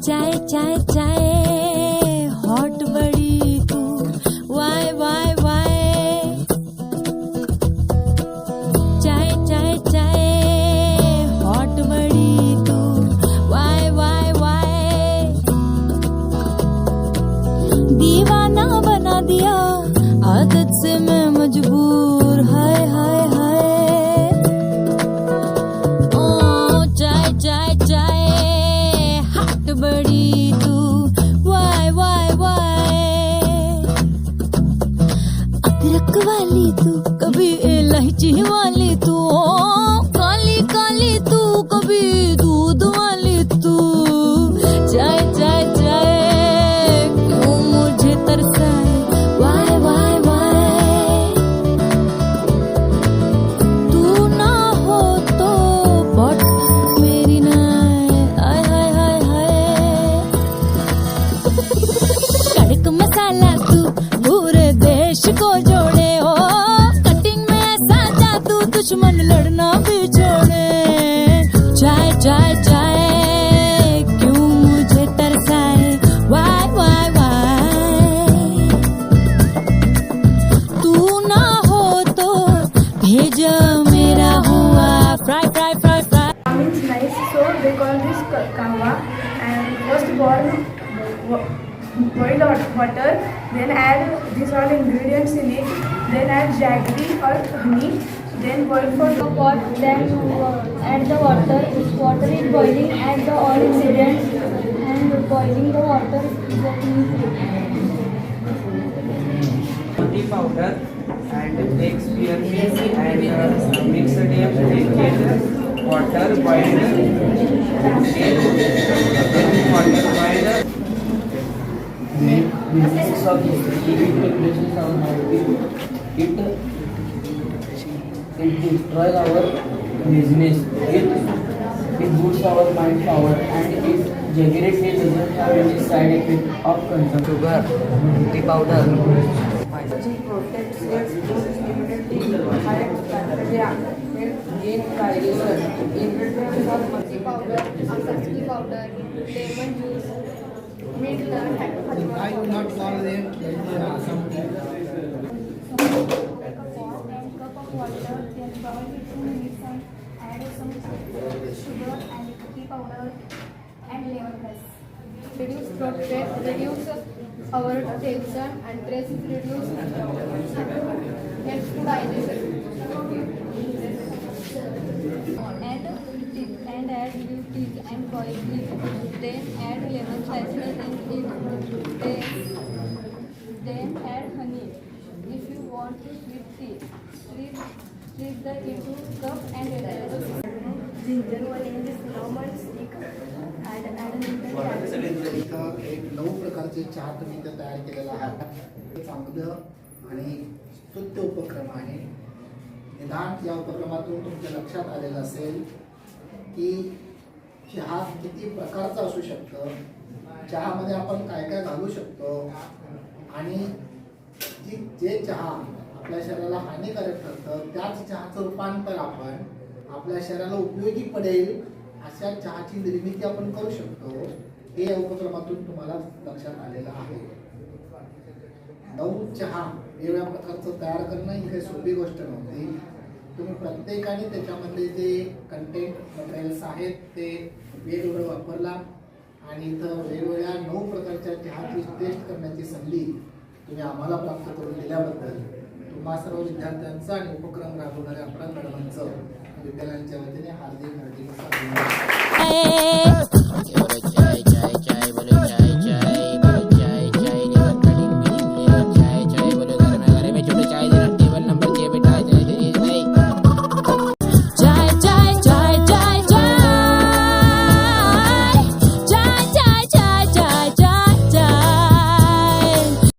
चाय चाय चाय हॉट बड़ी तू वाय वाय वाय चाय चाय चाय हॉट बड़ी तू वाय वाय वाय दीवाना बना दिया आदत से मैं मजबूर हाय हाय हाय ओ चाय चाय चाय हॉट बड़ी तू वाय वाय वाय अदरक वाली तू कभी इलायची वाली तू काली काली तू कभी दूध वाली तू चाय चाय चाय क्यों मुझे तरसाए वाय वाय वाय तू ना हो तो बट मेरी नाय आय हाय हाय हाय कड़क मसाला तू पूरे देश को जोड़े हो कटिंग में ऐसा जादू दुश्मन लड़ना भी छोड़े चाय चाय चाय क्यों मुझे तरसाए वाय वाय वाय तू ना हो तो भेजा मेरा हुआ fry fry fry fry Means nice, so they call this kahwa. And first boil water, then add these all ingredients in it, then add jaggery or honey, then boil for The pot, then add the water. If water is boiling, add the all ingredients and boiling the water. Tea powder and take spearmint and mix it with water boiled, then water boiled. This of it replaces our mind. It destroys our business. It boosts our mind power and it generates it doesn't have any side effect of consumption. Sugar, tea powder. Protects against immunity, high gain digestion. Ingredients of Tea powder, tea powder, lemon juice, mint, I will not follow them. like a pot and cup of water, then boil it 2 minutes and add some sugar and tea powder and lemongrass. Reduce throat pain, reduce our tension and stress is reduced, helps to digestion. Add blue tea and boil it. Then add lemon slices and it. Then add honey. If you want to sweet tea, treat the into cup and ginger one in this normal stick. Add a little इथं एक 9 प्रकारचे चहा तुम्ही इथं तयार केलेला आहात चांगलं आणि स्तुत्य उपक्रम आहे. निदान या उपक्रमातून तुमच्या लक्षात आलेलं असेल की चहा किती प्रकारचा असू शकतं, चहामध्ये आपण काय काय घालू शकतो आणि जे चहा आपल्या शरीराला हानिकारक ठरतं त्याच चहाचं रूपांतर आपण आपल्या शरीराला उपयोगी पडेल अशा चहाची निर्मिती आपण करू शकतो. हे या उपक्रमातून तुम्हाला लक्षात आलेलं आहे. 9 चहा वेगवेगळ्या प्रकारचं तयार करणं ही काही सोपी गोष्ट नव्हती. तुम्ही प्रत्येकाने त्याच्यामधले जे कंटेंट मटेरियल्स आहेत ते वेगवेगळं वापरला आणि इथं वेगवेगळ्या 9 प्रकारच्या चहाची टेस्ट करण्याची संधी तुम्ही आम्हाला प्राप्त करून दिल्याबद्दल तुम्हा सर्व विद्यार्थ्यांचं आणि उपक्रम राबवणाऱ्या अपराध मॅडमांचं विद्यालयांच्या वतीने हार्दिक अभिनंदन.